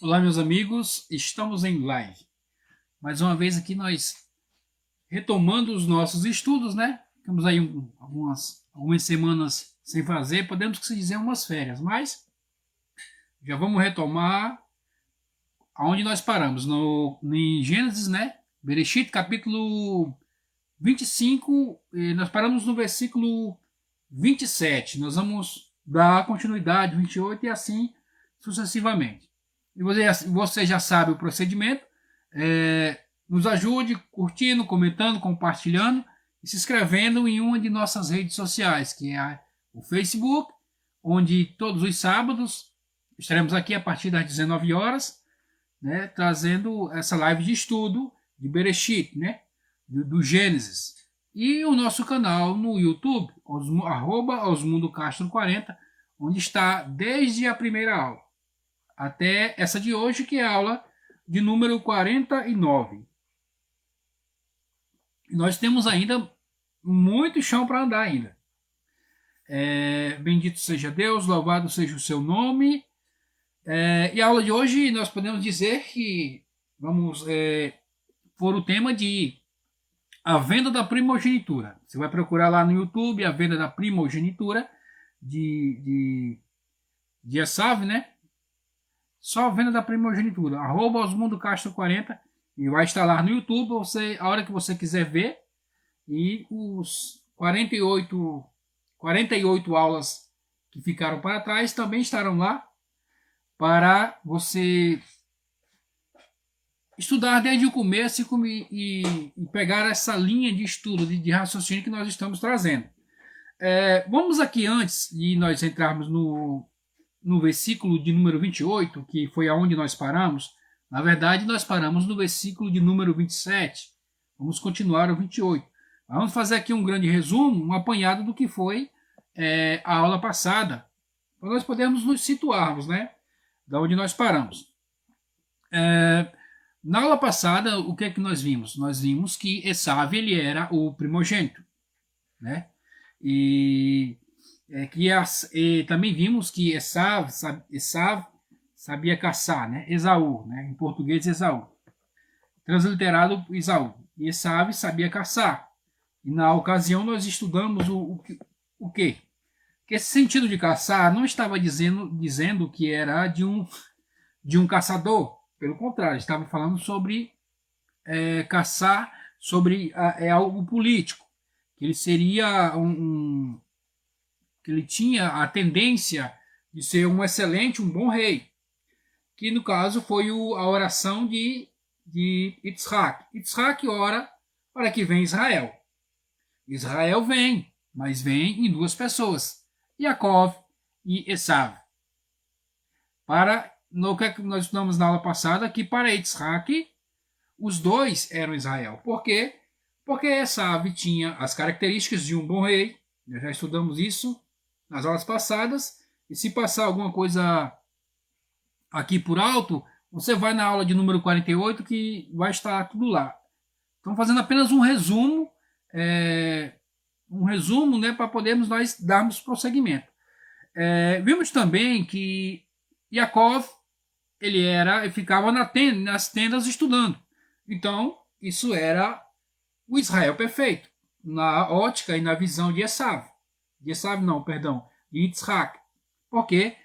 Olá, meus amigos, estamos em live. Mais uma vez aqui nós retomando os nossos estudos, né? Ficamos aí algumas semanas sem fazer, podemos se dizer umas férias, mas já vamos retomar aonde nós paramos, em Gênesis, né? Bereshit, capítulo 25, nós paramos no versículo 27. Nós vamos dar continuidade, 28 e assim sucessivamente. E você já sabe o procedimento. Nos ajude curtindo, comentando, compartilhando e se inscrevendo em uma de nossas redes sociais, que é o Facebook, onde todos os sábados estaremos aqui a partir das 19 horas, né, trazendo essa live de estudo de Bereshit, né, do Gênesis. E o nosso canal no YouTube, @osmundocastro40, onde está desde a primeira aula até essa de hoje, que é a aula de número 49. Nós temos ainda muito chão para andar ainda. Bendito seja Deus, louvado seja o seu nome. E a aula de hoje nós podemos dizer que vamos por o tema de a venda da primogenitura. Você vai procurar lá no YouTube a venda da primogenitura de Esav, né? Só a venda da primogenitura. @osmundocastro40 e vai estar lá no YouTube. Você, a hora que você quiser ver. E os 48 aulas que ficaram para trás também estarão lá para você estudar desde o começo e pegar essa linha de estudo, de raciocínio que nós estamos trazendo. Vamos aqui, antes de nós entrarmos no versículo de número 28, que foi aonde nós paramos. Na verdade, nós paramos no versículo de número 27. Vamos continuar o 28. Vamos fazer aqui um grande resumo, um apanhado do que foi a aula passada, para nós podermos nos situarmos, né? Da onde nós paramos. Na aula passada, o que é que nós vimos? Nós vimos que Esav, ele era o primogênito, né? E também vimos que Esav sabia caçar, né? Esaú, né? Em português, Esaú. Transliterado, Esaú. E Esav sabia caçar. E na ocasião nós estudamos o quê? Que esse sentido de caçar não estava dizendo que era de um caçador. Pelo contrário, estava falando sobre caçar, sobre algo político. Que ele seria que ele tinha a tendência de ser um excelente, um bom rei. Que no caso foi a oração de Yitzhak. Yitzhak ora para que venha Israel. Israel vem, mas vem em duas pessoas, Yaakov e Esav. No que nós estudamos na aula passada, que para Yitzhak, os dois eram Israel. Por quê? Porque Esav tinha as características de um bom rei. Nós já estudamos isso nas aulas passadas. E se passar alguma coisa aqui por alto, você vai na aula de número 48, que vai estar tudo lá. Estamos fazendo apenas um resumo, né, para podermos nós darmos prosseguimento. Vimos também que Yaakov, ele ficava nas tendas estudando. Então, isso era o Israel perfeito, na ótica e na visão de Esav. De Yitzhak. Por quê?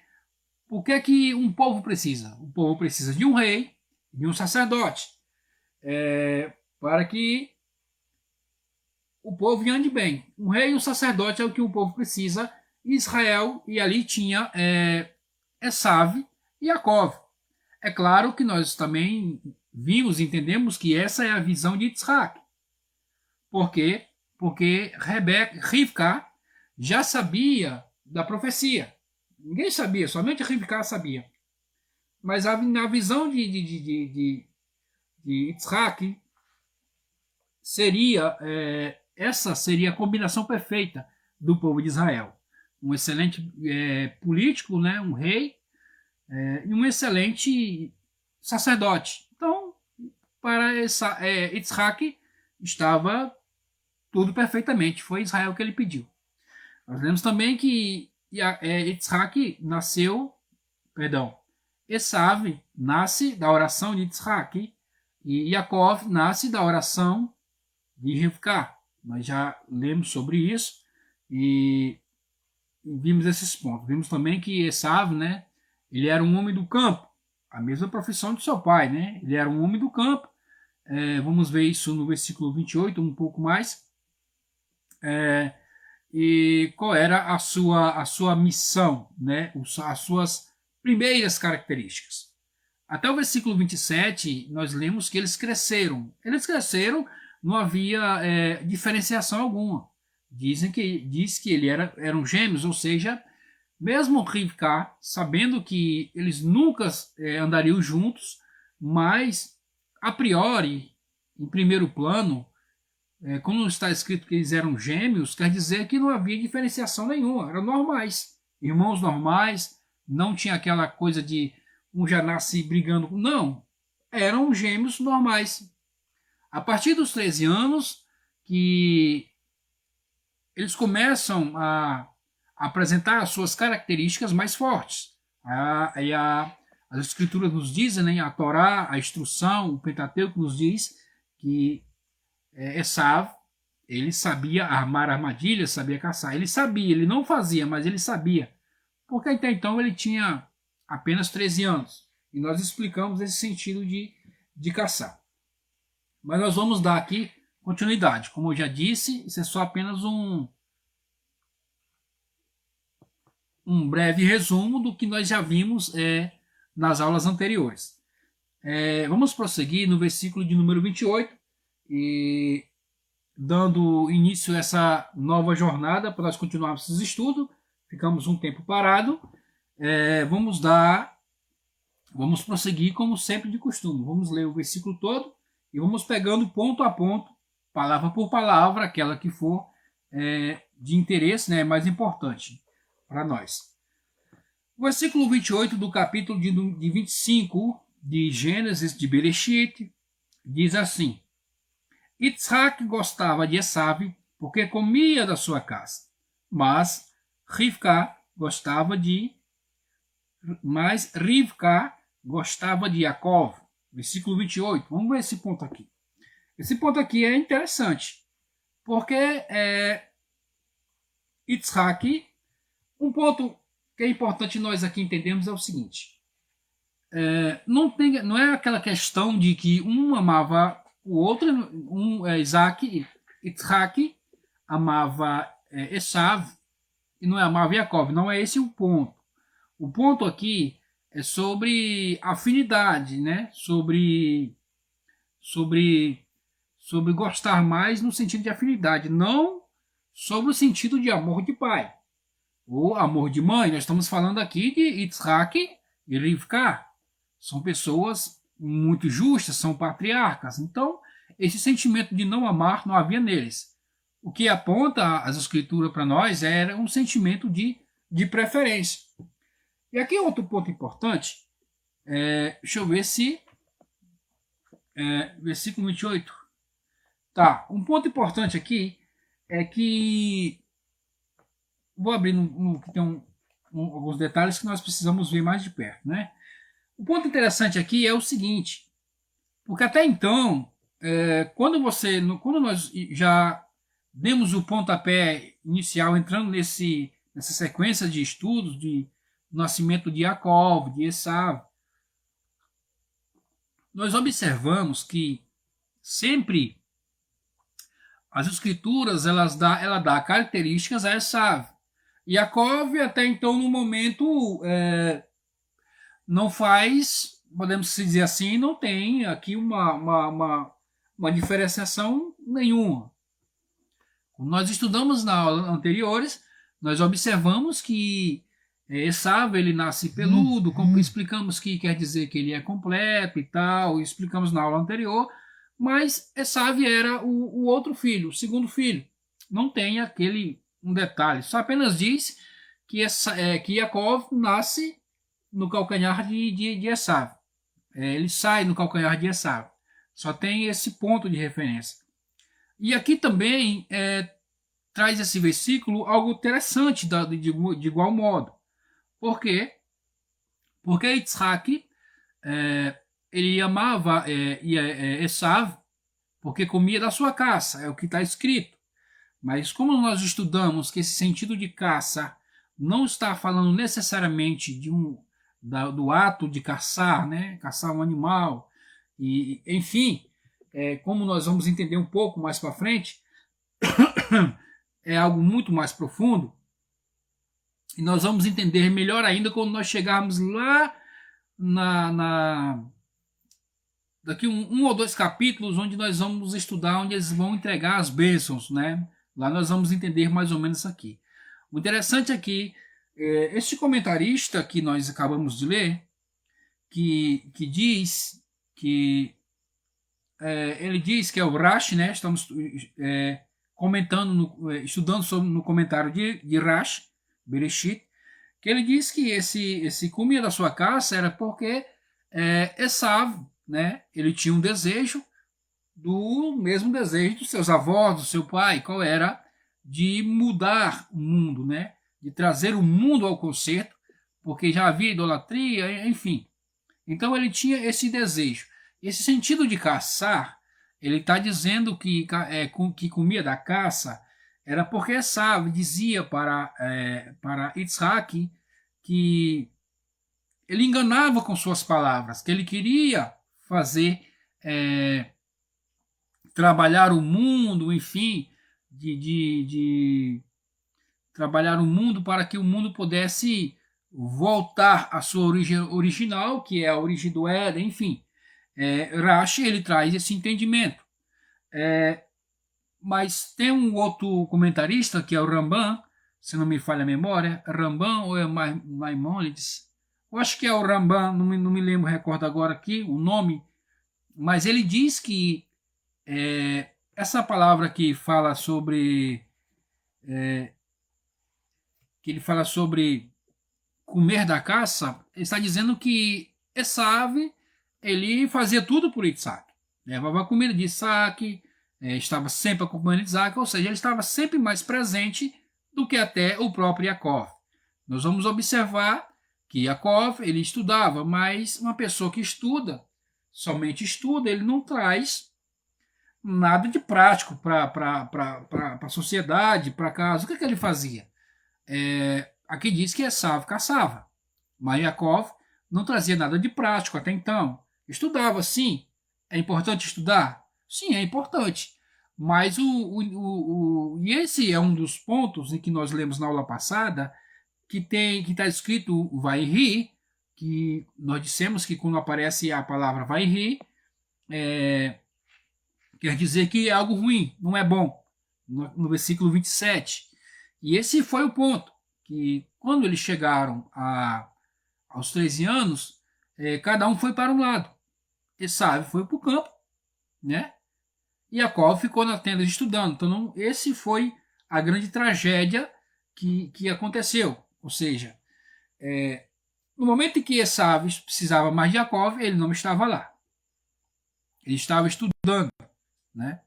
O que é que um povo precisa? O povo precisa de um rei, de um sacerdote, para que o povo ande bem. Um rei e um sacerdote é o que o povo precisa. Israel, e ali tinha Esav e Yaakov. É claro que nós também vimos, entendemos que essa é a visão de Yitzhak. Por quê? Porque Rivka já sabia da profecia. Ninguém sabia, somente Rivka sabia. Mas na visão de Yitzhak, essa seria a combinação perfeita do povo de Israel. Um excelente político, né, um rei, e um excelente sacerdote. Então, para Yitzhak, estava tudo perfeitamente. Foi Israel que ele pediu. Nós vemos também que Yitzhak Esav nasce da oração de Yitzhak e Yaakov nasce da oração de Rivka. Nós já lemos sobre isso e vimos esses pontos. Vimos também que Esav, né, ele era um homem do campo, a mesma profissão de seu pai, né? Ele era um homem do campo. Vamos ver isso no versículo 28, um pouco mais. E qual era a sua missão, né? As suas primeiras características. Até o versículo 27, nós lemos que eles cresceram. Eles cresceram, não havia diferenciação alguma. Diz que eram gêmeos, ou seja, mesmo Rivka, sabendo que eles nunca andariam juntos, mas a priori, em primeiro plano, como está escrito que eles eram gêmeos, quer dizer que não havia diferenciação nenhuma, eram normais, irmãos normais, não tinha aquela coisa de um já nasce brigando, não, eram gêmeos normais. A partir dos 13 anos que eles começam a apresentar as suas características mais fortes. As escrituras nos dizem, né, a Torá, a instrução, o Pentateuco nos diz que Esav, ele sabia armar armadilhas, sabia caçar. Ele sabia, ele não fazia, mas ele sabia. Porque até então ele tinha apenas 13 anos. E nós explicamos esse sentido de caçar. Mas nós vamos dar aqui continuidade. Como eu já disse, isso é só apenas um breve resumo do que nós já vimos nas aulas anteriores. Vamos prosseguir no versículo de número 28, e dando início a essa nova jornada para nós continuarmos os estudos. Ficamos um tempo parado. Vamos prosseguir como sempre de costume. Vamos ler o versículo todo e vamos pegando ponto a ponto, palavra por palavra, aquela que for de interesse, né, mais importante para nós. O versículo 28 do capítulo de 25 de Gênesis, de Bereshit, diz assim: Yitzhak gostava de Esav porque comia da sua casa, mas Rivka gostava de Yaakov. Versículo 28. Vamos ver esse ponto aqui. Esse ponto aqui é interessante, porque Yitzhak, um ponto que é importante nós aqui entendermos é o seguinte: não é aquela questão de que um amava o outro, Yitzhak amava Esav e não amava Yaakov. Não é esse o ponto. O ponto aqui é sobre afinidade, né? Sobre gostar mais no sentido de afinidade, não sobre o sentido de amor de pai ou amor de mãe. Nós estamos falando aqui de Yitzhak e Rivka. São pessoas muito justas, são patriarcas. Então, esse sentimento de não amar não havia neles. O que aponta as escrituras para nós era um sentimento de preferência. E aqui outro ponto importante, deixa eu ver se versículo 28. Tá, um ponto importante aqui é que vou abrir que tem alguns detalhes que nós precisamos ver mais de perto, né? O ponto interessante aqui é o seguinte, porque até então, quando nós já demos o pontapé inicial entrando nessa sequência de estudos de nascimento de Yaakov, de Esav, nós observamos que sempre as escrituras ela dá características a Esav. Yaakov até então no momento não faz, podemos dizer assim, não tem aqui uma diferenciação nenhuma. Como nós estudamos na aula anteriores, nós observamos que Esav ele nasce peludo, como explicamos que quer dizer que ele é completo e tal, explicamos na aula anterior, mas Esav era o outro filho, o segundo filho. Não tem um detalhe, só apenas diz que Yaakov nasce no calcanhar de Esav. Ele sai no calcanhar de Esav. Só tem esse ponto de referência. E aqui também traz esse versículo algo interessante de igual modo. Por quê? Porque Yitzhak, ele amava Esav, porque comia da sua caça, é o que está escrito. Mas como nós estudamos que esse sentido de caça não está falando necessariamente do ato de caçar, né? Caçar um animal, e enfim, como nós vamos entender um pouco mais para frente, é algo muito mais profundo, e nós vamos entender melhor ainda quando nós chegarmos lá daqui um ou dois capítulos, onde nós vamos estudar, onde eles vão entregar as bênçãos, né? Lá nós vamos entender mais ou menos isso aqui. O interessante é que este comentarista que nós acabamos de ler, que diz que ele diz que é o Rashi, né? Estamos comentando, estudando no comentário de Rashi, Bereshit, que ele diz que esse comia da sua caça era porque Esav, né? Ele tinha um desejo, do mesmo desejo dos seus avós, do seu pai, qual era? De mudar o mundo, né? De trazer o mundo ao conserto, porque já havia idolatria, enfim. Então ele tinha esse desejo. Esse sentido de caçar, ele está dizendo que comia da caça era porque Esav dizia para Yitzhak que ele enganava com suas palavras, que ele queria fazer trabalhar o mundo, enfim, de trabalhar o mundo para que o mundo pudesse voltar à sua origem original, que é a origem do Éden, enfim. Rashi, ele traz esse entendimento. Mas tem um outro comentarista, que é o Ramban, se não me falha a memória, Ramban ou é Maimônides? Eu acho que é o Ramban, não me lembro, recordo agora aqui o nome, mas ele diz que essa palavra que fala sobre que ele fala sobre comer da caça, ele está dizendo que Esav, ele fazia tudo por Isaac, levava a comida de Isaac, estava sempre acompanhando Isaac, ou seja, ele estava sempre mais presente do que até o próprio Yaakov. Nós vamos observar que Yaakov, ele estudava, mas uma pessoa que estuda, somente estuda, ele não traz nada de prático para a sociedade, para casa. O que ele fazia? Aqui diz que Esav caçava, mas Yaakov não trazia nada de prático até então. Estudava, sim. É importante estudar? Sim, é importante. Mas e esse é um dos pontos em que nós lemos na aula passada, que está escrito o Vayri, que nós dissemos que quando aparece a palavra Vayri, quer dizer que é algo ruim, não é bom, no versículo 27. E esse foi o ponto, que quando eles chegaram aos 13 anos, cada um foi para um lado. Esav foi para o campo, né? E Yaakov ficou na tenda estudando. Então, esse foi a grande tragédia que aconteceu. Ou seja, no momento em que Esav precisava mais de Yaakov, ele não estava lá. Ele estava estudando, né?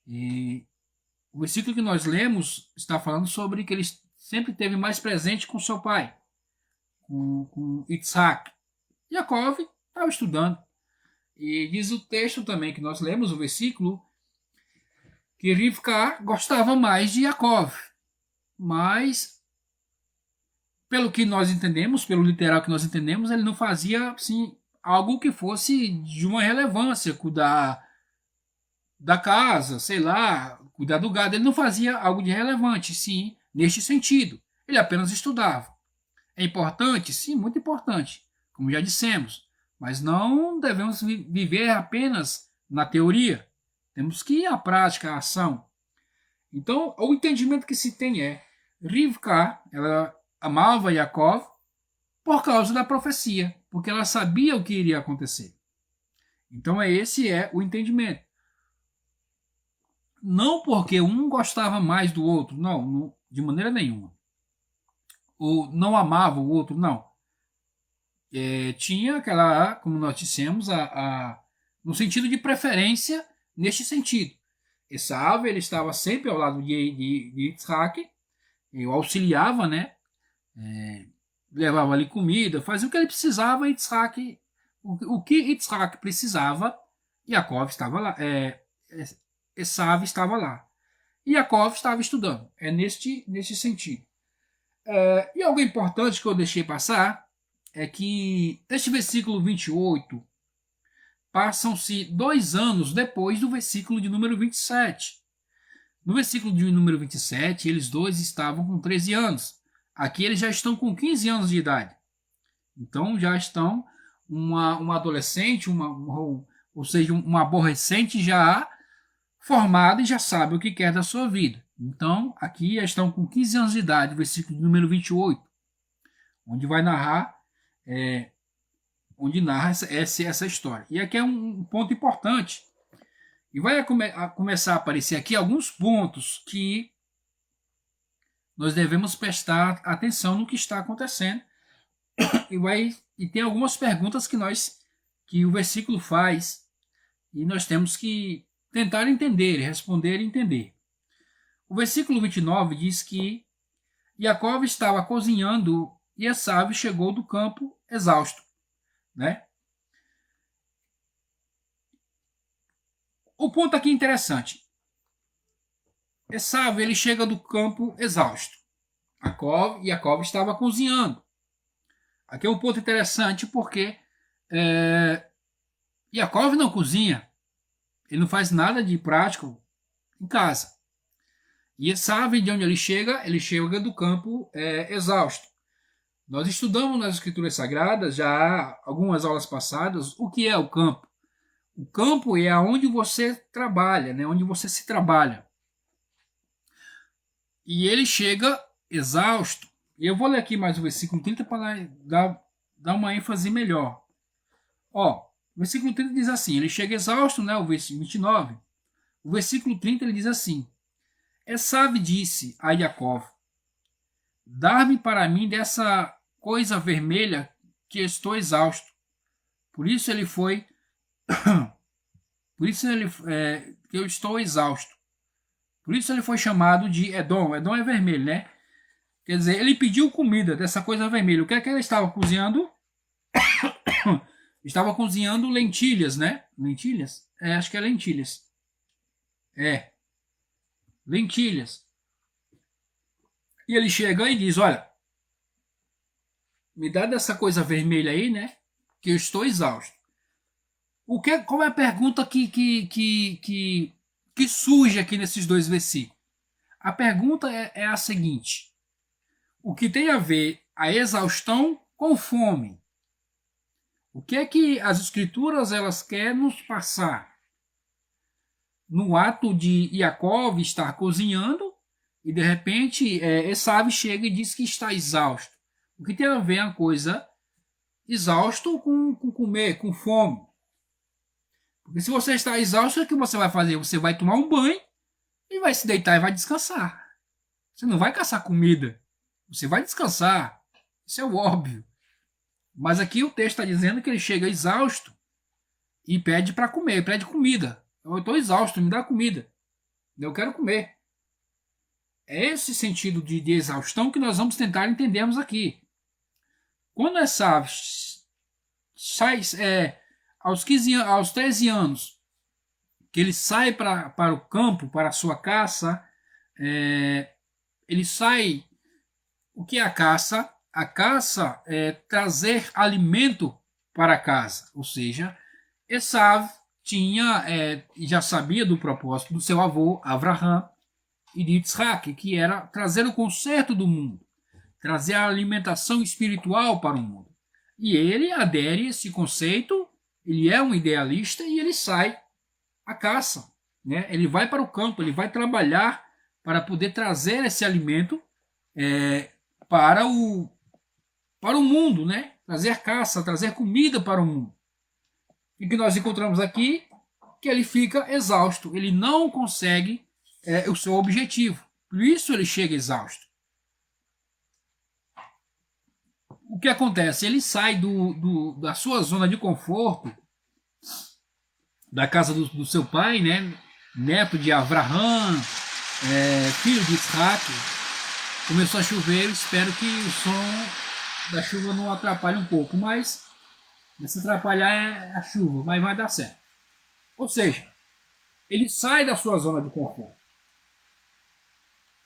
E o versículo que nós lemos está falando sobre que ele sempre esteve mais presente com seu pai, com Yitzhak. Yaakov estava estudando. E diz o texto também que nós lemos, o versículo, que Rivka gostava mais de Yaakov. Mas, pelo que nós entendemos, pelo literal que nós entendemos, ele não fazia assim, algo que fosse de uma relevância, cuidar da casa, sei lá, cuidar do gado. Ele não fazia algo de relevante, sim, neste sentido. Ele apenas estudava. É importante? Sim, muito importante, como já dissemos. Mas não devemos viver apenas na teoria. Temos que ir à prática, à ação. Então, o entendimento que se tem é Rivka, ela amava Yaakov por causa da profecia, porque ela sabia o que iria acontecer. Então, esse é o entendimento. Não porque um gostava mais do outro, não, de maneira nenhuma. Ou não amava o outro, não. Tinha aquela, como nós dissemos, no sentido de preferência, neste sentido. Esav, ele estava sempre ao lado de Yitzhak, eu auxiliava, né? levava ali comida, fazia o que ele precisava, Yitzhak, o que Yitzhak precisava, Yaakov estava lá, Esav estava lá. E Yaakov estava estudando. É neste sentido. E algo importante que eu deixei passar é que este versículo 28 passam-se 2 anos depois do versículo de número 27. No versículo de número 27, eles dois estavam com 13 anos. Aqui eles já estão com 15 anos de idade. Então já estão uma adolescente, ou seja, uma aborrecente já formada e já sabe o que quer da sua vida. Então, aqui já estão com 15 anos de idade, versículo número 28, onde vai narrar, onde narra essa história. E aqui é um ponto importante. E vai começar a aparecer aqui alguns pontos que nós devemos prestar atenção no que está acontecendo. E tem algumas perguntas que o versículo faz e nós temos que tentar entender, responder e entender. O versículo 29 diz que Yaakov estava cozinhando e Esav chegou do campo exausto, né? O ponto aqui é interessante. Esav, ele chega do campo exausto. Yaakov estava cozinhando. Aqui é um ponto interessante porque Yaakov não cozinha. Ele não faz nada de prático em casa. E Esav, de onde ele chega do campo exausto. Nós estudamos nas Escrituras Sagradas, já há algumas aulas passadas, o que é o campo. O campo é onde você trabalha, né? Onde você se trabalha. E ele chega exausto. E eu vou ler aqui mais o versículo 30 para dar uma ênfase melhor. O versículo 30 diz assim, ele chega exausto, né? O versículo 29. O versículo 30 ele diz assim, Esav disse a Yaakov, dar-me para mim dessa coisa vermelha que estou exausto. Por isso ele foi que eu estou exausto. Por isso ele foi chamado de Edom. Edom é vermelho, né? Quer dizer, ele pediu comida dessa coisa vermelha. O que é que ele estava cozinhando? Estava cozinhando lentilhas, né? Lentilhas? Acho que é lentilhas. Lentilhas. E ele chega e diz, olha, me dá dessa coisa vermelha aí, né? Que eu estou exausto. Qual é a pergunta que surge aqui nesses dois versículos? A pergunta é a seguinte. O que tem a ver a exaustão com fome? O que é que as escrituras elas querem nos passar? No ato de Yaakov estar cozinhando e de repente Esav chega e diz que está exausto. O que tem a ver a coisa exausto com comer, com fome? Porque se você está exausto, o que você vai fazer? Você vai tomar um banho e vai se deitar e vai descansar. Você não vai caçar comida. Você vai descansar. Isso é o óbvio. Mas aqui o texto está dizendo que ele chega exausto e pede para comer, pede comida. Eu estou exausto, me dá comida. Eu quero comer. É esse sentido de exaustão que nós vamos tentar entendermos aqui. Quando Esav sai aos 13 anos, que ele sai para o campo, para a sua caça, ele sai. O que é a caça? A caça é trazer alimento para casa. Ou seja, Esav já sabia do propósito do seu avô, Avraham, e de Yitzhak, que era trazer o conserto do mundo, trazer a alimentação espiritual para o mundo. E ele adere a esse conceito, ele é um idealista e ele sai à caça. Né? Ele vai para o campo, ele vai trabalhar para poder trazer esse alimento para o mundo, né? Trazer caça, trazer comida para o mundo. E que nós encontramos aqui que ele fica exausto, ele não consegue o seu objetivo. Por isso ele chega exausto. O que acontece? Ele sai da sua zona de conforto, da casa do seu pai, né? Neto de Avraham, filho de Isaac. Começou a chover, espero que o som da chuva não atrapalha um pouco, mas se atrapalhar é a chuva, mas vai dar certo. Ou seja, ele sai da sua zona de conforto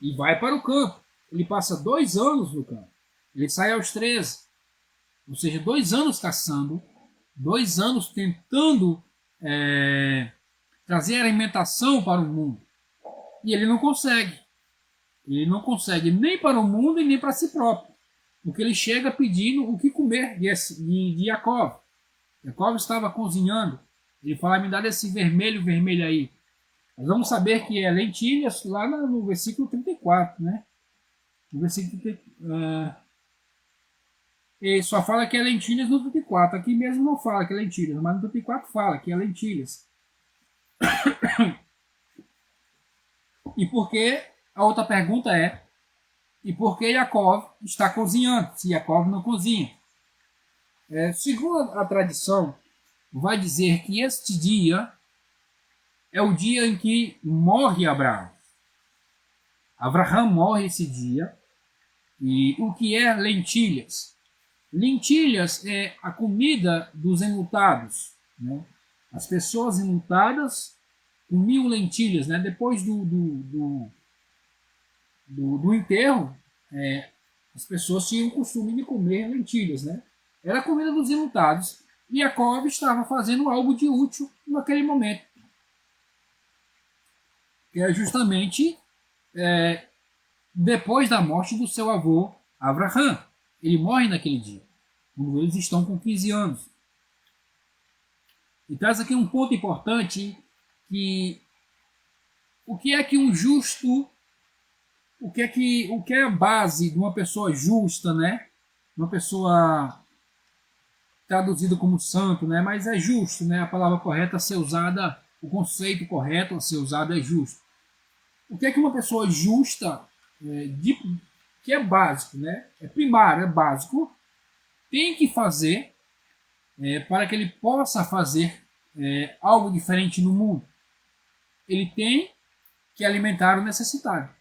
e vai para o campo. Ele passa 2 anos no campo. Ele sai aos 13. Ou seja, 2 anos caçando, 2 anos tentando trazer alimentação para o mundo. E ele não consegue. Ele não consegue nem para o mundo e nem para si próprio. Porque ele chega pedindo o que comer de Jacob. Jacob estava cozinhando. Ele fala, me dá esse vermelho, vermelho aí. Nós vamos saber que é lentilhas lá no versículo 34, né? No versículo ele só fala que é lentilhas no 34. Aqui mesmo não fala que é lentilhas, mas no 34 fala que é lentilhas. E por que? A outra pergunta é: e por que Jacob está cozinhando, se Jacob não cozinha? Segundo a tradição, vai dizer que este dia é o dia em que morre Abraão. Abraão morre esse dia. E o que é lentilhas? Lentilhas é a comida dos enlutados, né? As pessoas enlutadas comiam lentilhas, né? Depois do enterro, as pessoas tinham o costume de comer lentilhas, né? Era a comida dos enlutados. E Jacob estava fazendo algo de útil naquele momento, que é justamente depois da morte do seu avô Abraão. Ele morre naquele dia, quando eles estão com 15 anos. E traz aqui um ponto importante, que o que é que um justo, o que é a base de uma pessoa justa, né? Uma pessoa traduzida como santo, né? Mas é justo, né? A palavra correta a ser usada, o conceito correto a ser usado é justo. O que é que uma pessoa justa, que é básico, né? É primário, é básico, tem que fazer para que ele possa fazer algo diferente no mundo? Ele tem que alimentar o necessitado.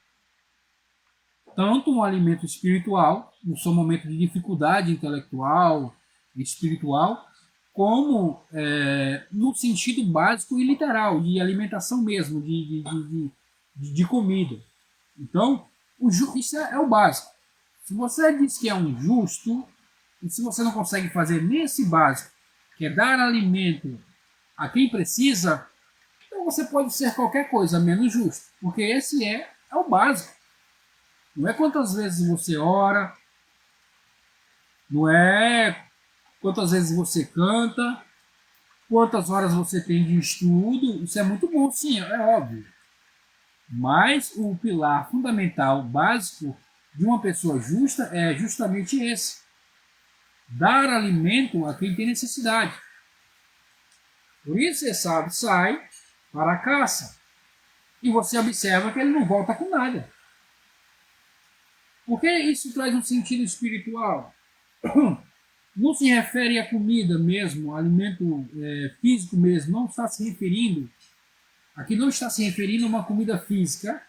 Tanto um alimento espiritual, no seu momento de dificuldade intelectual e espiritual, como no sentido básico e literal, de alimentação mesmo, de comida. Então, isso é o básico. Se você diz que é um justo, e se você não consegue fazer nesse básico, que é dar alimento a quem precisa, então você pode ser qualquer coisa menos justo, porque esse é o básico. Não é quantas vezes você ora, não é quantas vezes você canta, quantas horas você tem de estudo. Isso é muito bom, sim, é óbvio. Mas o pilar fundamental, básico de uma pessoa justa é justamente esse: dar alimento a quem tem necessidade. Por isso, Esaú sai para a caça. E você observa que ele não volta com nada. Porque isso traz um sentido espiritual. Não se refere à comida mesmo, alimento físico mesmo. Não está se referindo. Aqui não está se referindo a uma comida física,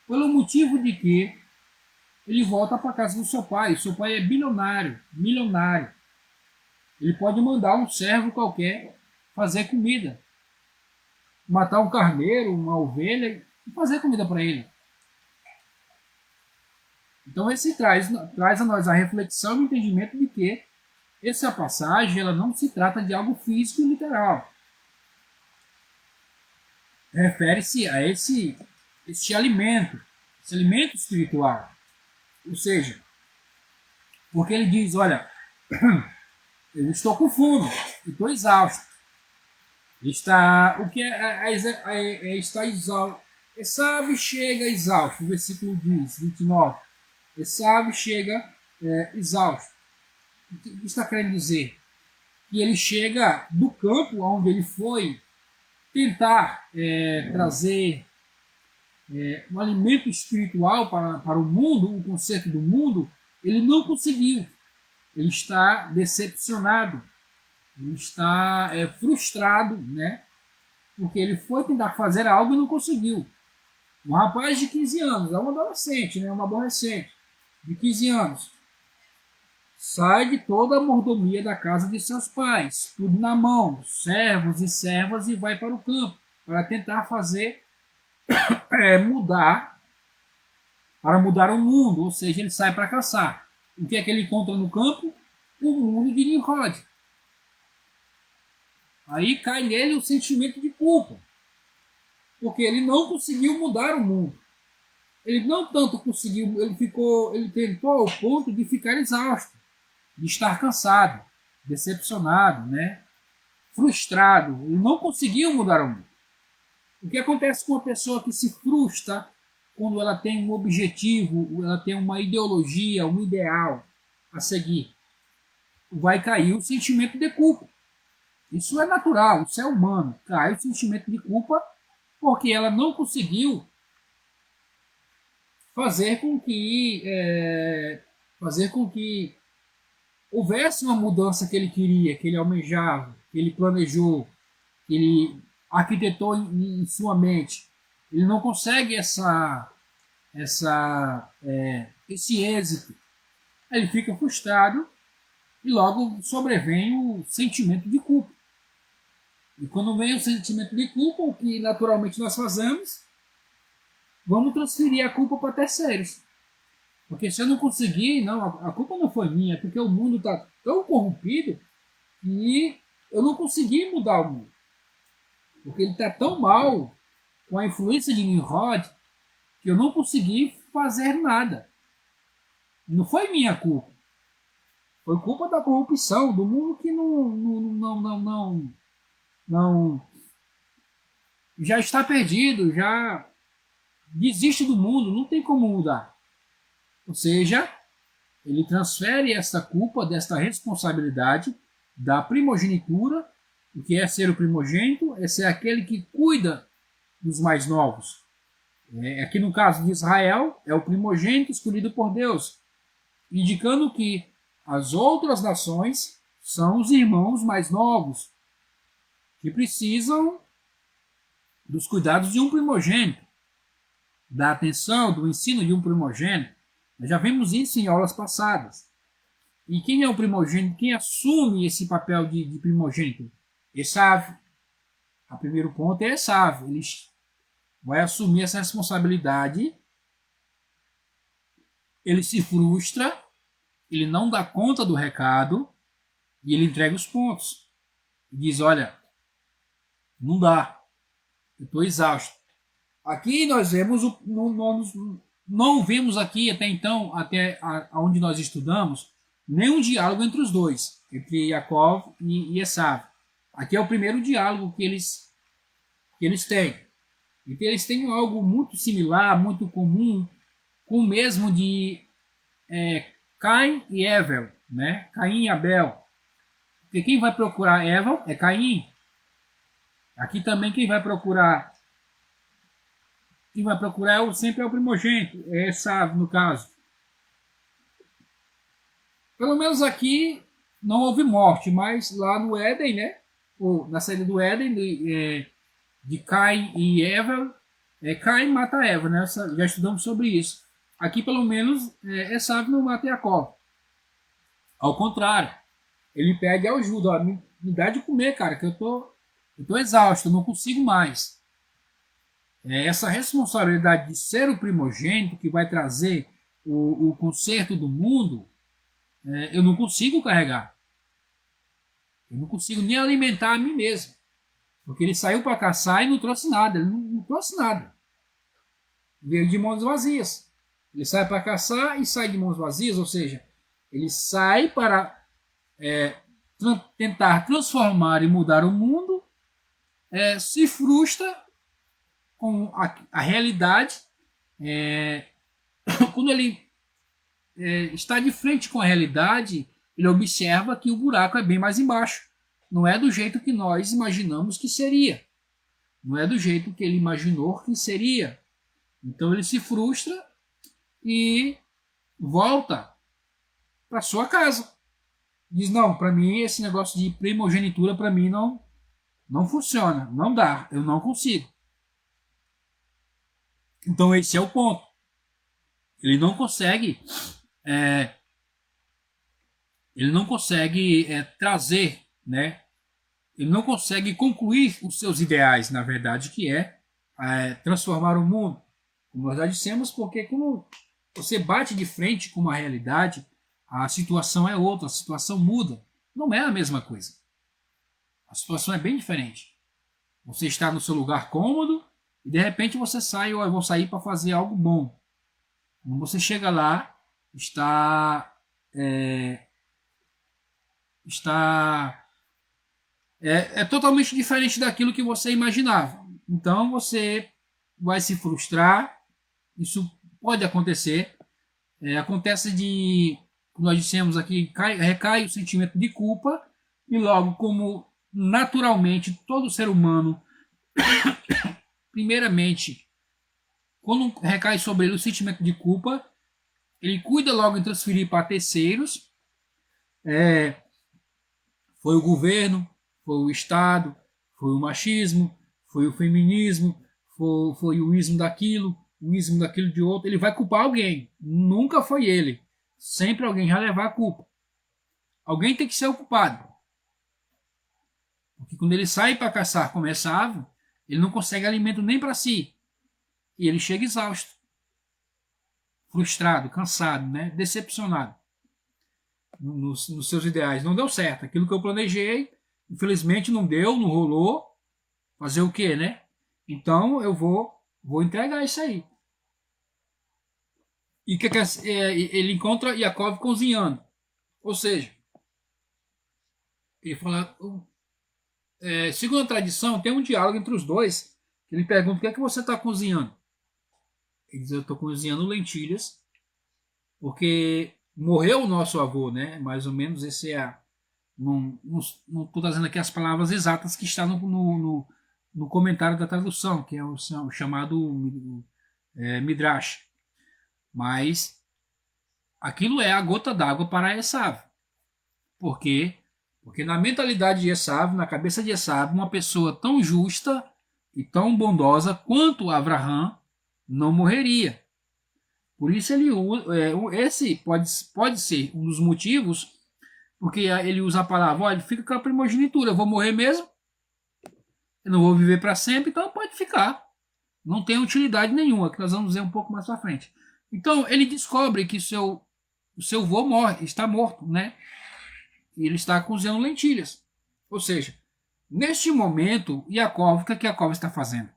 pelo motivo de que ele volta para a casa do seu pai. O seu pai é bilionário, milionário. Ele pode mandar um servo qualquer fazer comida. Matar um carneiro, uma ovelha e fazer comida para ele. Então esse traz a nós a reflexão e o entendimento de que essa passagem ela não se trata de algo físico e literal. Refere-se a esse alimento espiritual. Ou seja, porque ele diz, olha, eu estou com fome, estou exausto. O que está exausto? Esaú chega exausto, o versículo 29. Esaú chega exausto. O que está querendo dizer? Que ele chega do campo onde ele foi tentar trazer um alimento espiritual para o mundo, o conceito do mundo, ele não conseguiu. Ele está decepcionado, ele está frustrado, né? Porque ele foi tentar fazer algo e não conseguiu. Um rapaz de 15 anos, é um adolescente, né? Um adolescente de 15 anos. sai de toda a mordomia da casa de seus pais, tudo na mão, servos e servas, e vai para o campo para tentar fazer mudar, para mudar o mundo, ou seja, ele sai para caçar. O que é que ele encontra no campo? O mundo de Nimrod. Aí cai nele o sentimento de culpa, porque ele não conseguiu mudar o mundo. Ele não tanto conseguiu, ele tentou ao ponto de ficar exausto, de estar cansado, decepcionado, né? Frustrado. Ele não conseguiu mudar o mundo. O que acontece com uma pessoa que se frustra quando ela tem um objetivo, ela tem uma ideologia, um ideal a seguir? Vai cair o sentimento de culpa. Isso é natural, isso é humano. Cai o sentimento de culpa porque ela não conseguiu fazer com que houvesse uma mudança que ele queria, que ele almejava, que ele planejou, que ele arquitetou em sua mente. Ele não consegue esse êxito. Ele fica frustrado e logo sobrevém o sentimento de culpa. E quando vem o sentimento de culpa, o que naturalmente nós fazemos, vamos transferir a culpa para terceiros. Porque se eu não conseguir, não, a culpa não foi minha, porque o mundo está tão corrompido que eu não consegui mudar o mundo. Porque ele está tão mal, com a influência de Nimrod, que eu não consegui fazer nada. Não foi minha culpa. Foi culpa da corrupção, do mundo que não já está perdido, já desiste do mundo, não tem como mudar. Ou seja, ele transfere essa culpa, desta responsabilidade da primogenitura. O que é ser o primogênito? É ser aquele que cuida dos mais novos. Aqui no caso de Israel, é o primogênito escolhido por Deus, indicando que as outras nações são os irmãos mais novos, que precisam dos cuidados de um primogênito, da atenção, do ensino de um primogênito. Nós já vimos isso em aulas passadas. E quem é o primogênito? Quem assume esse papel de primogênito? Esav. O primeiro ponto é Esav. Ele vai assumir essa responsabilidade. Ele se frustra, ele não dá conta do recado e ele entrega os pontos. E diz, olha, não dá, eu estou exausto. Aqui nós vemos, não vemos aqui até então, até onde nós estudamos, nenhum diálogo entre os dois, entre Yaakov e Esav. Aqui é o primeiro diálogo que eles têm. Então eles têm algo muito similar, muito comum, com o mesmo de Caim e Evel, né? Caim e Abel. Porque quem vai procurar Evel é Caim. Aqui também quem vai procurar sempre é o primogênito, é Esav no caso. Pelo menos aqui não houve morte, mas lá no Éden, né? Ou na saída do Éden, de Caim e Evel, Caim mata Eva, né? Já estudamos sobre isso. Aqui pelo menos Esav não mata Jacó. Ao contrário, ele pede ajuda, ó, me dá de comer, cara, que eu tô exausto, eu não consigo mais. Essa responsabilidade de ser o primogênito que vai trazer o conserto do mundo, eu não consigo carregar. Eu não consigo nem alimentar a mim mesmo. Porque ele saiu para caçar e não trouxe nada. Ele não trouxe nada. Veio de mãos vazias. Ele sai para caçar e sai de mãos vazias, ou seja, ele sai para tentar transformar e mudar o mundo, se frustra com a realidade. Quando ele está de frente com a realidade, ele observa que o buraco é bem mais embaixo. Não é do jeito que nós imaginamos que seria. Não é do jeito que ele imaginou que seria. Então ele se frustra e volta para sua casa. Diz, não, para mim esse negócio de primogenitura para mim não funciona, não dá, eu não consigo. Então esse é o ponto. Ele não consegue ele não consegue trazer, né? Ele não consegue concluir os seus ideais, na verdade, que é transformar o mundo. Como nós já dissemos, porque quando você bate de frente com uma realidade, a situação é outra, a situação muda. Não é a mesma coisa. A situação é bem diferente. Você está no seu lugar cômodo e de repente você sai, ou eu vou sair para fazer algo bom. Quando você chega lá, é, está totalmente diferente daquilo que você imaginava. Então você vai se frustrar. Isso pode acontecer. Acontece como nós dissemos aqui, recai o sentimento de culpa e logo, como naturalmente todo ser humano, primeiramente, quando recai sobre ele o sentimento de culpa, ele cuida logo em transferir para terceiros. Foi o governo, foi o Estado, foi o machismo, foi o feminismo, foi o ismo daquilo, o ismo daquilo de outro. Ele vai culpar alguém. Nunca foi ele. Sempre alguém vai levar a culpa. Alguém tem que ser o culpado. Porque quando ele sai para caçar como essa ave, ele não consegue alimento nem para si. E ele chega exausto, frustrado, cansado, né? Decepcionado nos seus ideais. Não deu certo. Aquilo que eu planejei, infelizmente não deu, não rolou. Fazer o quê, né? Então eu vou entregar isso aí. E que ele encontra Yaakov cozinhando. Ou seja, ele fala, segundo a tradição, tem um diálogo entre os dois. Ele pergunta: o que é que você está cozinhando? Ele diz: eu estou cozinhando lentilhas, porque morreu o nosso avô, né? Mais ou menos esse é. Não estou trazendo aqui as palavras exatas que está no comentário da tradução, que é o chamado Midrash. Mas aquilo é a gota d'água para Esav. Por quê? Porque na mentalidade de Esav, na cabeça de Esav, uma pessoa tão justa e tão bondosa quanto Abraham não morreria. Por isso esse pode ser um dos motivos, porque ele usa a palavra: olha, fica com a primogenitura, eu vou morrer mesmo, eu não vou viver para sempre, então pode ficar. Não tem utilidade nenhuma, que nós vamos ver um pouco mais para frente. Então ele descobre que o seu avô está morto, né? E ele está cozinhando lentilhas. Ou seja, neste momento, Yaakov, o que é que Yaakov está fazendo?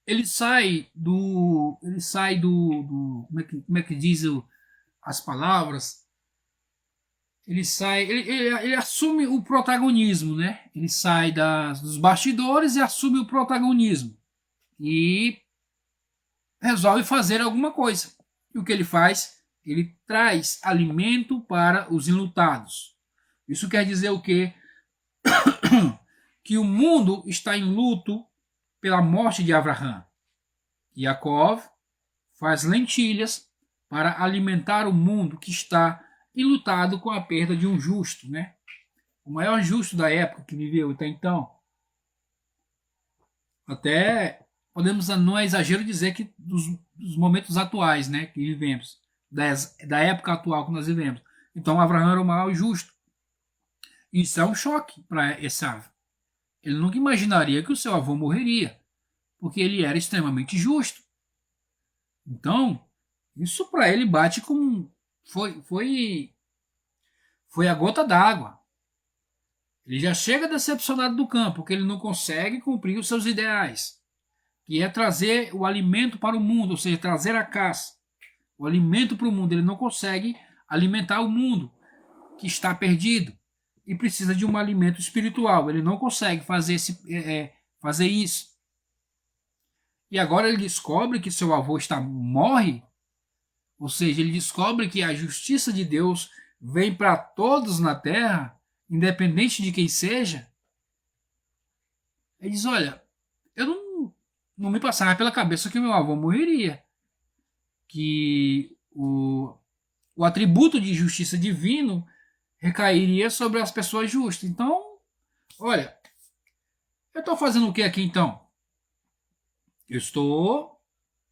Ele sai do como é que diz as palavras? Ele assume o protagonismo, né? Ele sai dos bastidores e assume o protagonismo. E resolve fazer alguma coisa. E o que ele faz? Ele traz alimento para os enlutados. Isso quer dizer o quê? Que o mundo está em luto pela morte de Abraham. Yaakov faz lentilhas para alimentar o mundo que está enlutado com a perda de um justo, né? O maior justo da época que viveu até então. Até podemos, não é exagero dizer que dos momentos atuais, né, que vivemos, da época atual que nós vivemos. Então Abraão era o maior justo. Isso é um choque para Esav. Ele nunca imaginaria que o seu avô morreria, porque ele era extremamente justo. Então, isso para ele bate como foi a gota d'água. Ele já chega decepcionado do campo, porque ele não consegue cumprir os seus ideais, que é trazer o alimento para o mundo, ou seja, trazer a caça, o alimento para o mundo. Ele não consegue alimentar o mundo que está perdido e precisa de um alimento espiritual. Ele não consegue fazer isso. E agora ele descobre que seu avô morre, ou seja, ele descobre que a justiça de Deus vem para todos na terra, independente de quem seja. Ele diz: olha, eu não me passava pela cabeça que meu avô morreria, que o atributo de justiça divino recairia sobre as pessoas justas. Então, olha, eu estou fazendo o que aqui então? Eu estou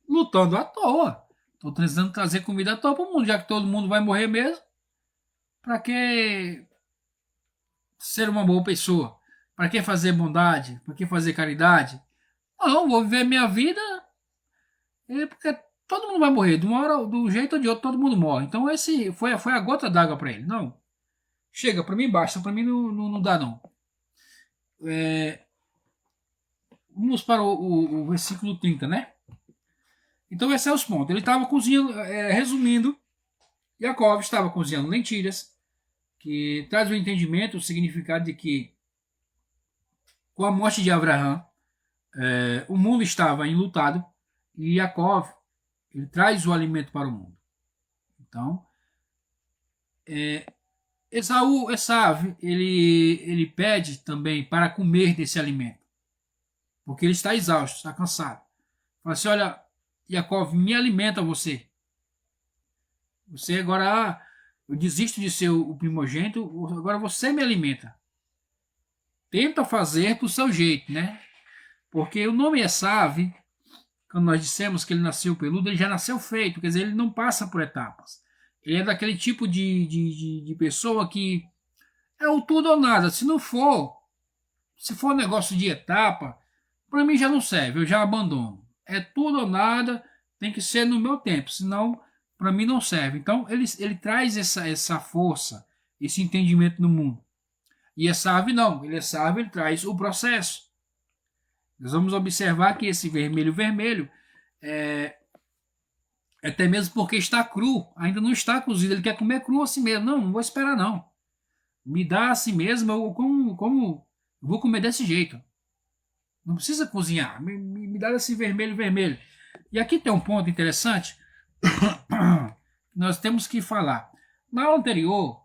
lutando à toa. Estou tentando trazer comida à toa para o mundo, já que todo mundo vai morrer mesmo. Para que ser uma boa pessoa? Para que fazer bondade? Para que fazer caridade? Não, vou viver minha vida porque todo mundo vai morrer. De uma hora, do jeito ou de outro, todo mundo morre. Então esse foi a gota d'água para ele. Não, chega, para mim basta, para mim não dá não. Vamos para o versículo 30, né? Então esse é os pontos. Ele estava cozinhando, resumindo, Jacob estava cozinhando lentilhas, que traz o entendimento, o significado de que com a morte de Abraão, o mundo estava enlutado e Jacob ele traz o alimento para o mundo. Então, Esaú, ele pede também para comer desse alimento, porque ele está exausto, está cansado. Fala assim, olha, Jacob, me alimenta você. Você agora, eu desisto de ser o primogênito, agora você me alimenta. Tenta fazer do seu jeito, né? Porque o nome Esaú, quando nós dissemos que ele nasceu peludo, ele já nasceu feito, quer dizer, ele não passa por etapas. Ele é daquele tipo de pessoa que é o tudo ou nada. Se for negócio de etapa, para mim já não serve, eu já abandono. É tudo ou nada, tem que ser no meu tempo, senão para mim não serve. Então ele traz essa força, esse entendimento no mundo. E Esaú não, ele traz o processo. Nós vamos observar que esse vermelho, até mesmo porque está cru, ainda não está cozido, ele quer comer cru assim mesmo. Não vou esperar não. Me dá assim mesmo, eu vou comer desse jeito. Não precisa cozinhar, me dá esse vermelho. E aqui tem um ponto interessante nós temos que falar. Na aula anterior,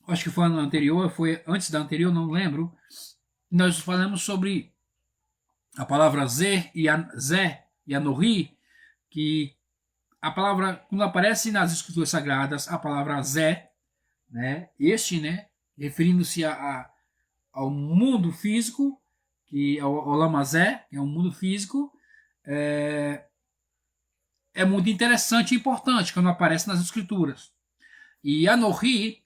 acho que foi na anterior, foi antes da anterior, não lembro, nós falamos sobre a palavra Zé e Anori, que a palavra, quando aparece nas escrituras sagradas, a palavra Zé, né, né, referindo-se ao mundo físico, que é o Lamazé, que é um mundo físico, é muito interessante e importante quando aparece nas escrituras. E Anori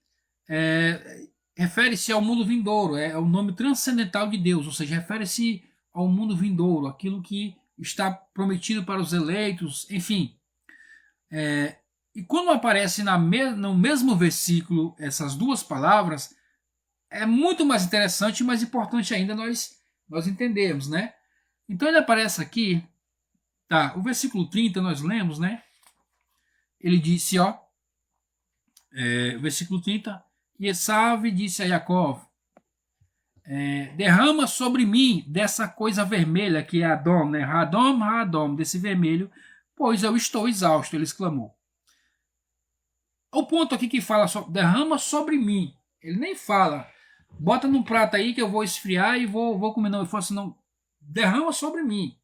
refere-se ao mundo vindouro, é o nome transcendental de Deus, ou seja, refere-se ao mundo vindouro, aquilo que está prometido para os eleitos, enfim. E quando aparece no mesmo versículo essas duas palavras, é muito mais interessante e mais importante ainda nós entendermos, né? Então ele aparece aqui, tá? O versículo 30 nós lemos, né? Ele disse, ó, versículo 30, e Esaú disse a Jacó, derrama sobre mim dessa coisa vermelha que é Adom, né? Radom, desse vermelho, pois eu estou exausto, ele exclamou. O ponto aqui que fala derrama sobre mim, ele nem fala, bota num prato aí que eu vou esfriar e vou comer, não, ele fala assim, não, derrama sobre mim.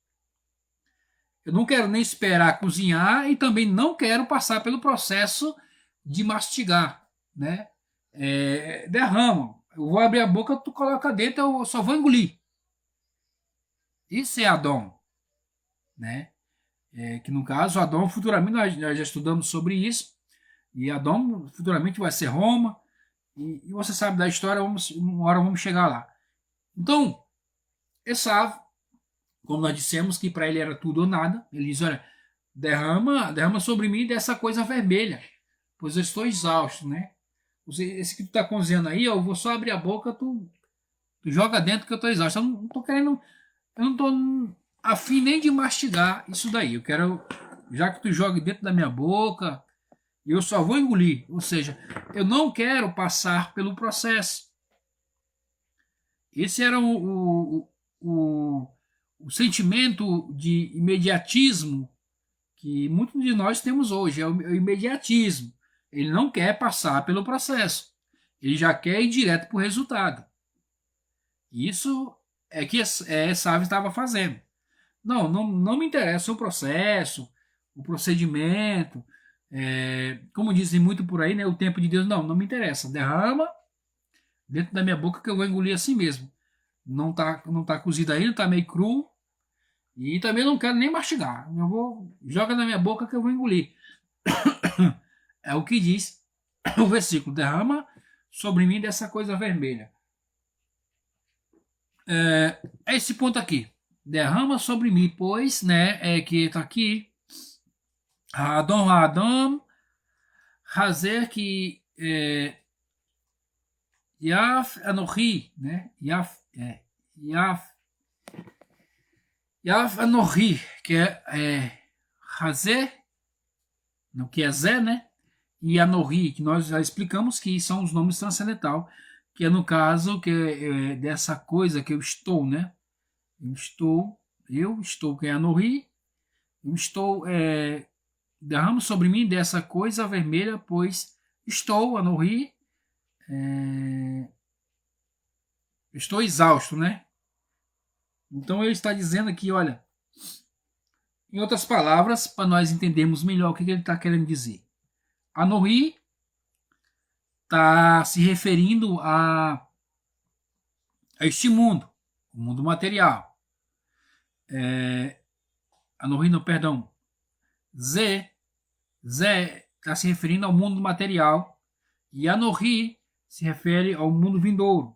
Eu não quero nem esperar cozinhar e também não quero passar pelo processo de mastigar, né? Derrama. Eu vou abrir a boca, tu coloca dentro, eu só vou engolir. Isso é Adão, né? Que no caso, Adão, futuramente, nós já estudamos sobre isso, e Adão futuramente vai ser Roma, e você sabe da história, uma hora vamos chegar lá. Então, Esaú, como nós dissemos que para ele era tudo ou nada, ele diz, olha, derrama sobre mim dessa coisa vermelha, pois eu estou exausto, né? Esse que tu tá cozinhando aí, eu vou só abrir a boca, tu joga dentro que eu tô exausto. Eu não tô querendo, eu não tô afim nem de mastigar isso daí. Eu quero, já que tu joga dentro da minha boca, eu só vou engolir. Ou seja, eu não quero passar pelo processo. Esse era o sentimento de imediatismo que muitos de nós temos hoje, é o imediatismo. Ele não quer passar pelo processo. Ele já quer ir direto para o resultado. Isso é que Esaú estava fazendo. Não me interessa o processo, o procedimento. Como dizem muito por aí, né, o tempo de Deus, não me interessa. Derrama dentro da minha boca que eu vou engolir assim mesmo. Não tá cozido ainda, tá meio cru. E também não quero nem mastigar. Joga na minha boca que eu vou engolir. É o que diz o versículo, derrama sobre mim dessa coisa vermelha. É esse ponto aqui. Derrama sobre mim, pois, né, que está aqui, Adam, Hazer que Yaf Anohi, né? Yaf Anohi, que é Hazer, não, que é Zé, né? E Anohi, que nós já explicamos que são os nomes transcendental, que é no caso que dessa coisa que eu estou, né? Eu estou, que é Anohi, eu estou, derramo sobre mim dessa coisa vermelha, pois estou, Anohi, estou exausto, né? Então ele está dizendo aqui, olha, em outras palavras, para nós entendermos melhor o que ele está querendo dizer. Anohi está se referindo a este mundo, o mundo material. Anohi, não, perdão. Zé está se referindo ao mundo material e Anohi se refere ao mundo vindouro.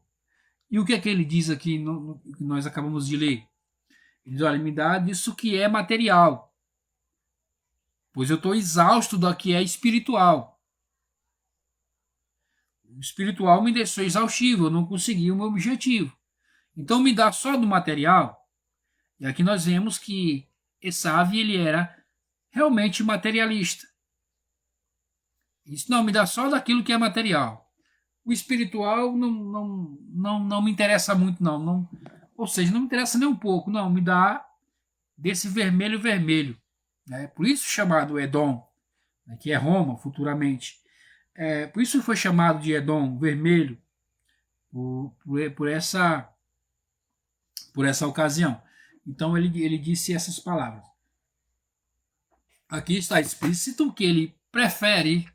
E o que é que ele diz aqui no que nós acabamos de ler? Ele diz, olha, me dá disso que é material, pois eu estou exausto do que é espiritual. O espiritual me deixou exaustivo, eu não consegui o meu objetivo. Então me dá só do material. E aqui nós vemos que Esav, ele era realmente materialista. Isso não me dá só daquilo que é material. O espiritual não me interessa muito, não. Ou seja, não me interessa nem um pouco, não. Me dá desse vermelho. Né? Por isso chamado Edom, né? Que é Roma futuramente. Por isso foi chamado de Edom, vermelho, por essa ocasião. Então ele disse essas palavras. Aqui está explícito que ele prefere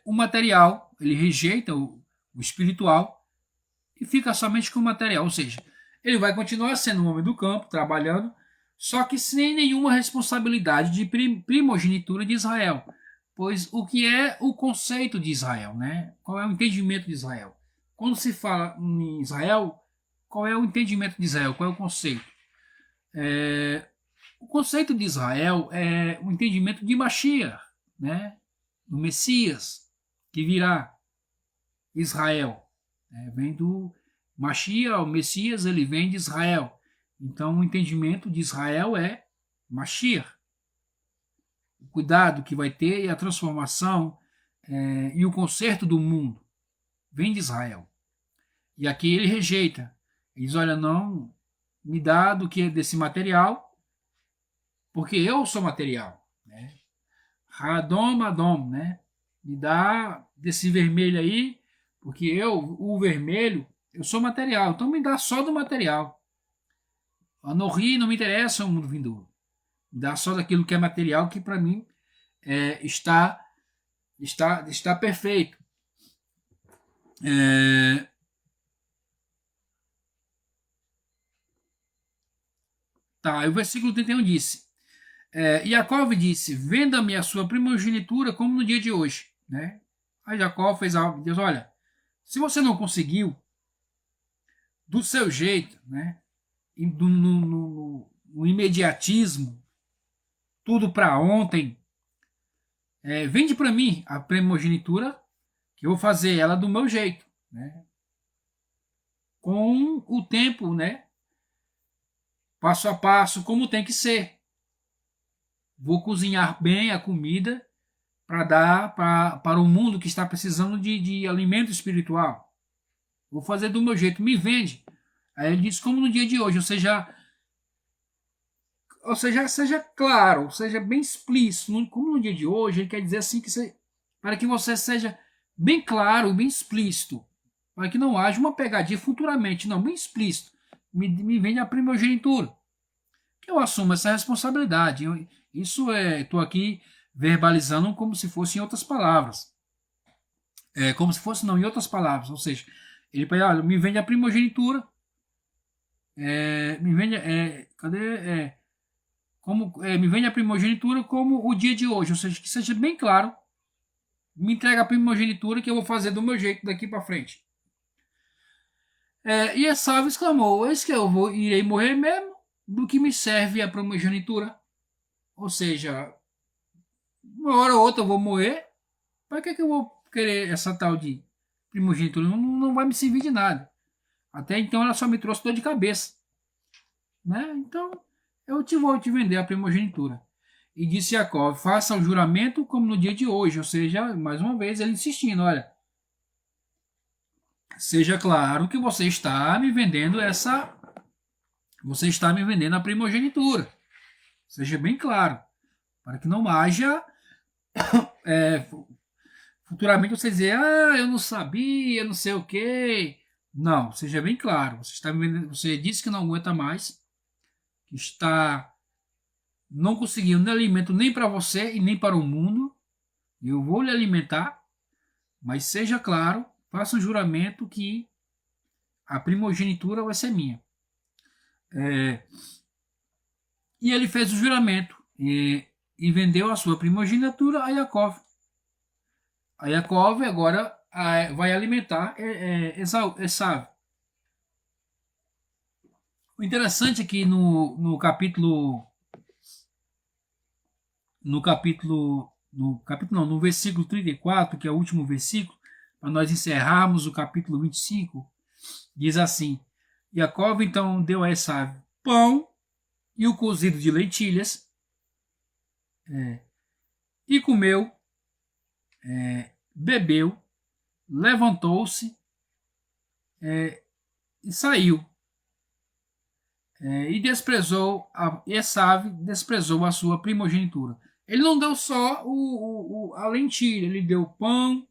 o material, ele rejeita o espiritual e fica somente com o material. Ou seja, ele vai continuar sendo um homem do campo, trabalhando, só que sem nenhuma responsabilidade de primogenitura de Israel. Pois o que é o conceito de Israel? Né? Qual é o entendimento de Israel? Quando se fala em Israel, qual é o entendimento de Israel? Qual é o conceito? O conceito de Israel é o entendimento de Mashiach, né? Do Messias, que virá. Israel. Vem do Mashiach, o Messias, ele vem de Israel. Então o entendimento de Israel é Mashiach. O cuidado que vai ter e a transformação e o conserto do mundo vem de Israel. E aqui ele rejeita. Ele diz, olha, não me dá do que desse material, porque eu sou material. Né? Adom, né? Me dá desse vermelho aí, porque o vermelho, eu sou material, então me dá só do material. A Nohi não me interessa o mundo vindouro. Me dá só daquilo que é material, que para mim está perfeito. Tá, o versículo 31 disse, Jacó disse, venda-me a sua primogenitura como no dia de hoje. Né? Aí Jacó fez algo, diz, olha, se você não conseguiu do seu jeito, né, no imediatismo, tudo para ontem, vende para mim a primogenitura, que eu vou fazer ela do meu jeito, né, com o tempo, né, passo a passo, como tem que ser. Vou cozinhar bem a comida para dar para o mundo que está precisando de alimento espiritual. Vou fazer do meu jeito, me vende. Aí ele diz como no dia de hoje, ou seja, seja claro, seja bem explícito, como no dia de hoje, ele quer dizer assim para que você seja bem claro, bem explícito, para que não haja uma pegadinha futuramente, não, bem explícito. Me vende a primogenitura. Que eu assumo essa responsabilidade. Estou aqui verbalizando como se fosse em outras palavras. Como se fosse não em outras palavras, ou seja, ele fala, olha, me vende a primogenitura, me vende, me vende a primogenitura como o dia de hoje, ou seja, que seja bem claro, Me entrega a primogenitura que eu vou fazer do meu jeito daqui para frente. E Esaú exclamou: eis que irei morrer mesmo, do que me serve a primogenitura? Ou seja, uma hora ou outra eu vou morrer, para que eu vou querer essa tal de primogenitura? Não vai me servir de nada. Até então ela só me trouxe dor de cabeça. Né? Então eu vou te vender a primogenitura. E disse Jacó: faça o juramento como no dia de hoje. Ou seja, mais uma vez ele insistindo: olha, seja claro que você está me vendendo você está me vendendo a primogenitura. Seja bem claro, para que não haja futuramente você dizer: eu não sabia, não sei o quê. Não, seja bem claro, você está me vendendo, você disse que não aguenta mais, que não conseguindo alimento nem para você e nem para o mundo. Eu vou lhe alimentar, mas seja claro, faça um juramento que a primogenitura vai ser minha. E ele fez o juramento e vendeu a sua primogenitura a Jacó. A Jacó agora vai alimentar Esaú. O interessante é que no versículo 34, que é o último versículo, para nós encerrarmos o capítulo 25, diz assim: Jacó então deu a Esaú pão e o cozido de lentilhas, e comeu, bebeu, levantou-se e saiu. E Esaú desprezou a sua primogenitura. Ele não deu só a lentilha, ele deu pão,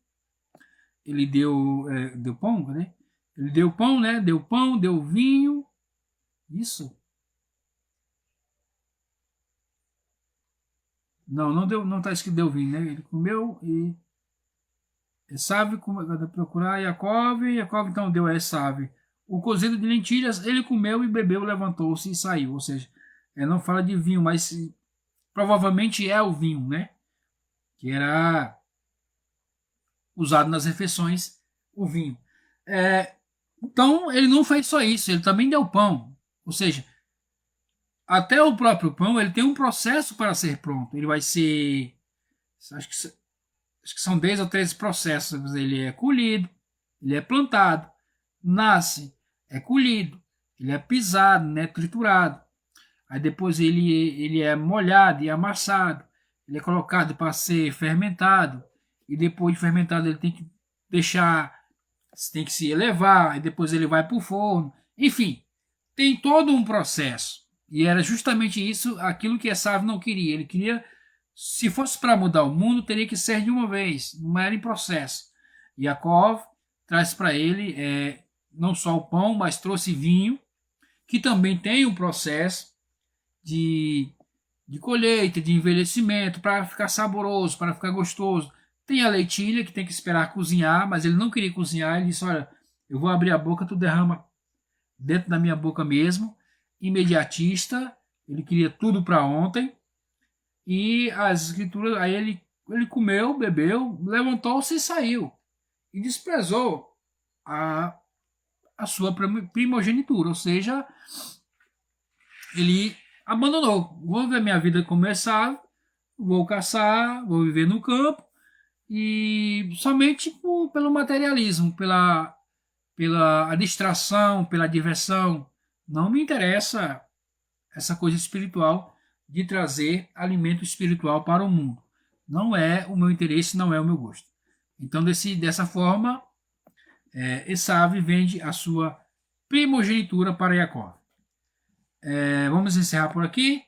ele deu pão, né? Ele deu pão, né? Deu pão, deu vinho. Isso. Não está escrito deu vinho, né? Ele comeu e Esaú procurar Jacó então deu a Esaú o cozido de lentilhas, ele comeu e bebeu, levantou-se e saiu. Ou seja, não fala de vinho, mas provavelmente é o vinho, né? Que era usado nas refeições, o vinho. Então, ele não fez só isso, ele também deu pão. Ou seja, até o próprio pão, ele tem um processo para ser pronto. Ele vai ser, acho que são 10 ou 13 processos. Ele é colhido, ele é plantado, nasce, é colhido, ele é pisado, né, triturado. Aí depois ele é molhado e amassado, ele é colocado para ser fermentado, e depois de fermentado ele tem que se elevar, e depois ele vai para o forno. Enfim, tem todo um processo. E era justamente isso, aquilo que Esaú não queria. Ele queria, se fosse para mudar o mundo, teria que ser de uma vez, não era em processo. Jacó traz para ele não só o pão, mas trouxe vinho, que também tem um processo de colheita, de envelhecimento, para ficar saboroso, para ficar gostoso. Tem a leitilha, que tem que esperar cozinhar, mas ele não queria cozinhar. Ele disse: olha, eu vou abrir a boca, tu derrama dentro da minha boca mesmo. Imediatista, ele queria tudo para ontem. E as escrituras, aí ele comeu, bebeu, levantou-se e saiu. E desprezou a sua primogenitura, ou seja, ele abandonou. Vou ver minha vida começar, vou caçar, vou viver no campo, e somente pelo materialismo, pela distração, pela diversão. Não me interessa essa coisa espiritual de trazer alimento espiritual para o mundo. Não é o meu interesse, não é o meu gosto. Então, dessa forma, Esaú vende a sua primogenitura para Jacó. Vamos encerrar por aqui.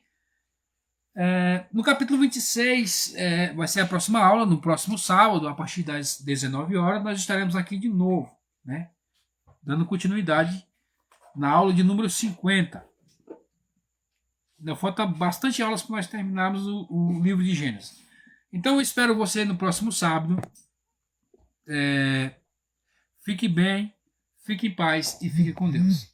No capítulo 26, vai ser a próxima aula, no próximo sábado, a partir das 19 horas, nós estaremos aqui de novo, né? Dando continuidade na aula de número 50. Ainda falta bastante aulas para nós terminarmos o livro de Gênesis. Então, eu espero você no próximo sábado. Fique bem, fique em paz e fique com Deus.